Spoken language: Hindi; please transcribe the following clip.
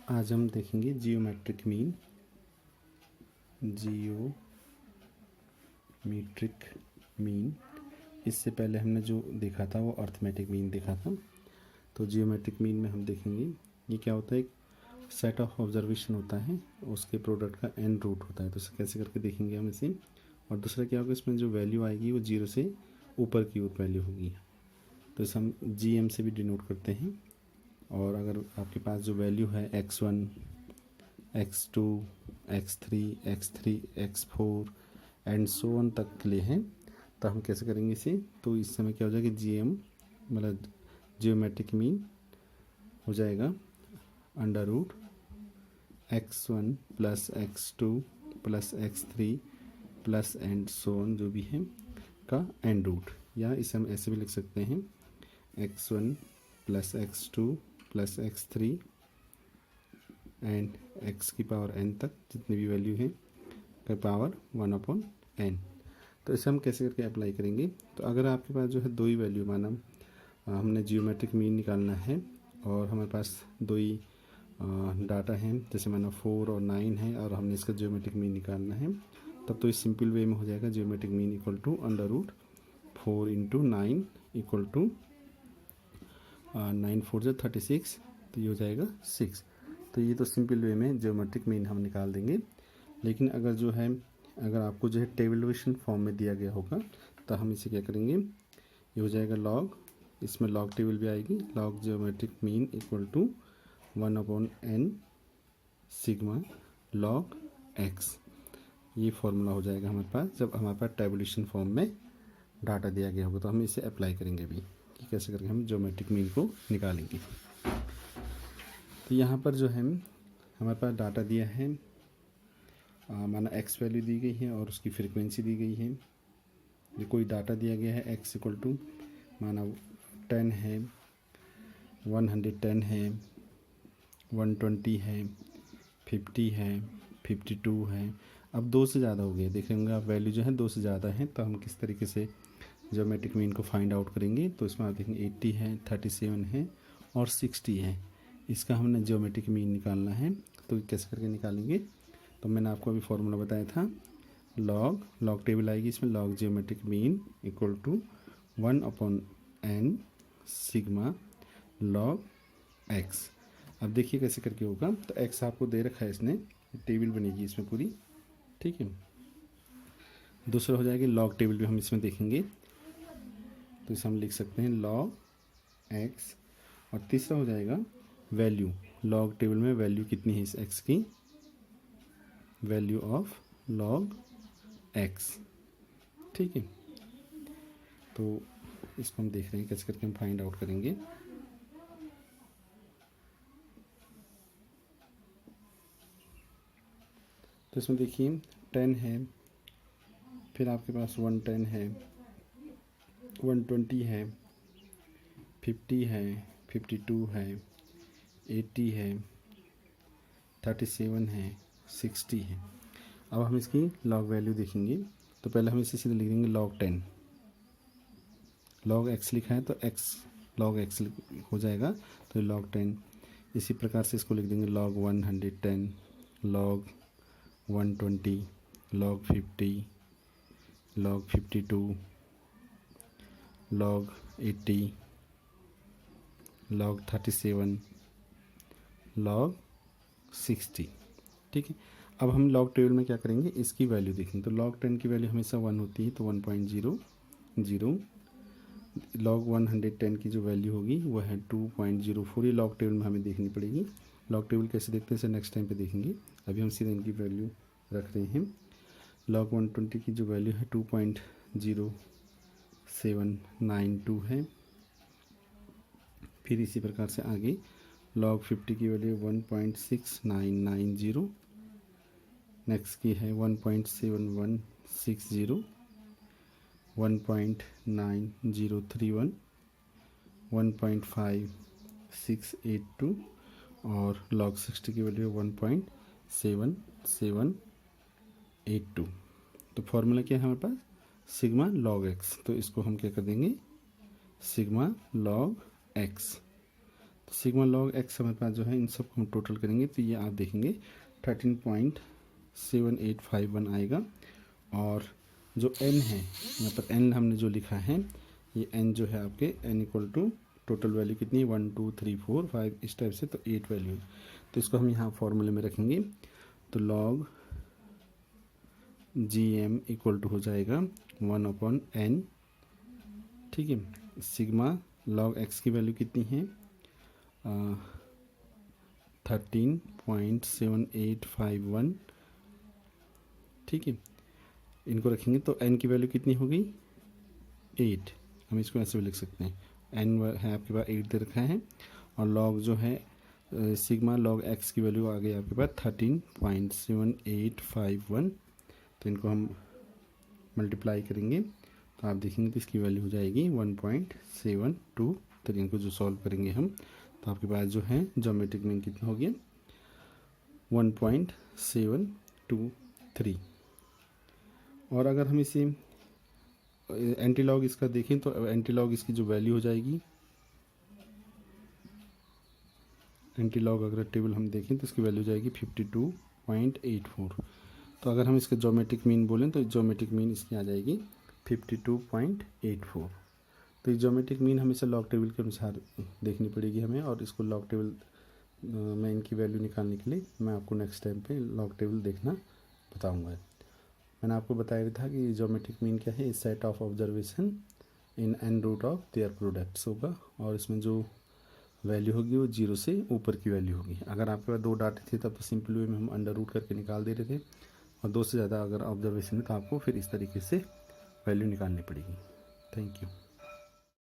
आज हम देखेंगे जियोमेट्रिक मीन। जियोमेट्रिक मीन, इससे पहले हमने जो देखा था वो अर्थमेटिक मीन देखा था। तो जियोमेट्रिक मीन में हम देखेंगे ये क्या होता है, एक सेट ऑफ ऑब्जर्वेशन होता है, उसके प्रोडक्ट का एन रूट होता है। तो इसे कैसे करके देखेंगे हम इसे। और दूसरा क्या होगा, इसमें जो वैल्यू आएगी वो 0 से ऊपर की ओर वैल्यू होगी। तो इसे हम GM से भी डिनोट करते हैं। और अगर आपके पास जो वैल्यू है x1, x2, x3, x4 and so on तक के लिए हैं, तो हम कैसे करेंगे इसे। तो इस समय क्या हो जाएगा, GM मतलब जियोमेट्रिक मीन हो जाएगा under root x1 plus x2 plus x3 plus and so on जो भी है का एंड रूट। या इसे हम ऐसे भी लिख सकते हैं x1 plus x2 plus x3 and x की पावर n तक जितनी भी वैल्यू है का पावर 1/n। तो इसे हम कैसे करके अप्लाई करेंगे। तो अगर आपके पास जो है दो ही वैल्यू, माना हमने जियोमेट्रिक मीन निकालना है और हमारे पास दो ही डाटा हैं, जैसे माना 4 और 9 है और हमने इसका जियोमेट्रिक मीन निकालना है, तब तो इस सिंपल वे में हो जाएगा geometric mean equal to under root 4 into 9 equal to 9 4 36, तो ये हो जाएगा 6। तो ये तो सिंपल वे में ज्योमेट्रिक मीन हम निकाल देंगे। लेकिन अगर जो है, अगर आपको जो है टेबुलेशन फॉर्म में दिया गया होगा, तो हम इसे क्या करेंगे, ये हो जाएगा लॉग, इसमें लॉग टेबल भी आएगी, log geometric mean equal to 1/n sigma log x। ये फॉर्मूला हो जाएगा हमारे पास जब हमारे पास टेबुलेशन फॉर्म में डाटा दिया गया होगा। तो हम इसे अप्लाई करेंगे अभी कि कैसे करके हम ज्योमेट्रिक मीन को निकालेंगे। तो यहाँ पर जो है हमारे पास डाटा दिया है, माना x वैल्यू दी गई है और उसकी फ्रीक्वेंसी दी गई है। ये कोई डाटा दिया गया है x इक्वल टू माना 10 है, 110 है, 120 है, 50 है, 52 है। अब 2 से ज़्यादा हो गया, देख रहे होंगे आप, वैल्यू जो है 2 से ज़्यादा है। तो हम किस तरीके से ज्योमेट्रिक मीन को फाइंड आउट करेंगे। तो इसमें आप देखेंगे 80 है, 37 है और 60 है, इसका हमने ज्योमेट्रिक मीन निकालना है। तो कैसे करके निकालेंगे, तो मैंने आपको अभी फॉर्मूला बताया था, लॉग टेबल आएगी इसमें, log geometric mean equal to 1/n sigma log x। अब देखिए कैसे करके होगा। तो x आपको दे रखा है, इसने टेबल बनेगी इसमें पूरी, ठीक है। दूसरा हो जाएगी लॉग टेबल भी हम इसमें देखेंगे, तो इसे हम लिख सकते हैं लॉग x। और तीसरा हो जाएगा वैल्यू, लॉग टेबल में वैल्यू कितनी है इस x की, वैल्यू ऑफ लॉग x, ठीक है। तो इसको हम देख रहे हैं कैसे करके हम फाइंड आउट करेंगे। तो इसमें देखिए 10 है, फिर आपके पास 110 है, 120 है, 50 है, 52 है, 80 है, 37 है, 60 है। अब हम इसकी लॉग वैल्यू देखेंगे। तो पहले हम इसे सीधे लिख देंगे लॉग 10, लॉग x लिखा है तो x लॉग x हो जाएगा, तो लॉग 10। इसी प्रकार से इसको लिख देंगे log 110, log 120, log 50, log 52, log 80, log 37, log 60, ठीक है। अब हम लॉग टेबल में क्या करेंगे, इसकी वैल्यू देखेंगे। तो लॉग 10 की वैल्यू हमेशा 1 होती है, तो 1.00। लॉग 110 की जो वैल्यू होगी वो है 2.04। ये लॉग टेबल में हमें देखनी पड़ेगी। लॉग टेबल कैसे देखते हैं इसे नेक्स्ट टाइम पे देखेंगे। अभी हम सीधे इनकी वैल्यू रख रहे हैं। लॉग 120 की जो वैल्यू है 2.0792 है। फिर इसी प्रकार से आगे लॉग 50 की वैल्यू 1.6990, नेक्स्ट की है 1.7160, 1.9031, 1.5682 और log 60 की वैल्यू 1.7782। तो फॉर्मूला क्या है हमारे पास, सिग्मा लॉग x। तो इसको हम क्या कर देंगे, सिग्मा लॉग x। तो सिग्मा लॉग एक्स हमारे पास जो है इन सबको हम टोटल करेंगे तो ये आप देखेंगे 13.7851 आएगा। और जो n है यहाँ पर n हमने जो लिखा है ये n जो है आपके n equal to total value कितनी है 1 2 3 4 5 इस टाइप से, तो 8 वैल्यू है। तो इसको हम यहाँ फॉर्मूले में रखेंगे तो लॉग GM इक्वल टू हो जाएगा 1/n। ठीक है, सिग्मा लॉग x की वैल्यू कितनी है 13.7851। ठीक है, इनको रखेंगे तो n की वैल्यू कितनी होगी 8। हम इसको ऐसे भी लिख सकते हैं, n है आपके पास 8 दे रखा है और लॉग जो है सिग्मा लॉग x की वैल्यू आ गई आपके पास 13.7851। तो इनको हम मल्टीप्लाई करेंगे तो आप देखेंगे तो इसकी वैल्यू हो जाएगी 1.723। इनको जो सॉल्व करेंगे हम तो आपके पास जो है ज्योमेट्रिक मीन कितना हो गया 1.723। और अगर हम इसे एंटी लॉग इसका देखें तो एंटी लॉग इसकी जो वैल्यू हो जाएगी, एंटी लॉग अगर टेबल हम देखें तो इसकी वैल्यू जाएगी 52.84। तो अगर हम इसका ज्योमेट्रिक मीन बोलें तो ज्योमेट्रिक मीन इसकी आ जाएगी 52.84। तो ज्योमेट्रिक मीन हमेशा लॉग टेबल के अनुसार देखनी पड़ेगी हमें, और इसको लॉग टेबल में इनकी वैल्यू निकालने के लिए मैं आपको नेक्स्ट टाइम पे लॉग टेबल देखना बताऊंगा। मैंने आपको बताया था कि ज्योमेट्रिक मीन क्या है, इस set of observation in n root of their products होगा, और इसमें जो वैल्यू होगी वो 0 से ऊपर की वैल्यू होगी। अगर आपके पास 2 डाटे थे तब तो सिंपल वे में हम अंडर रूट करके निकाल दे रहे थे, और 2 से ज़्यादा अगर ऑब्जर्वेशन है तो आपको फिर इस तरीके से वैल्यू निकालनी पड़ेगी। Thank you.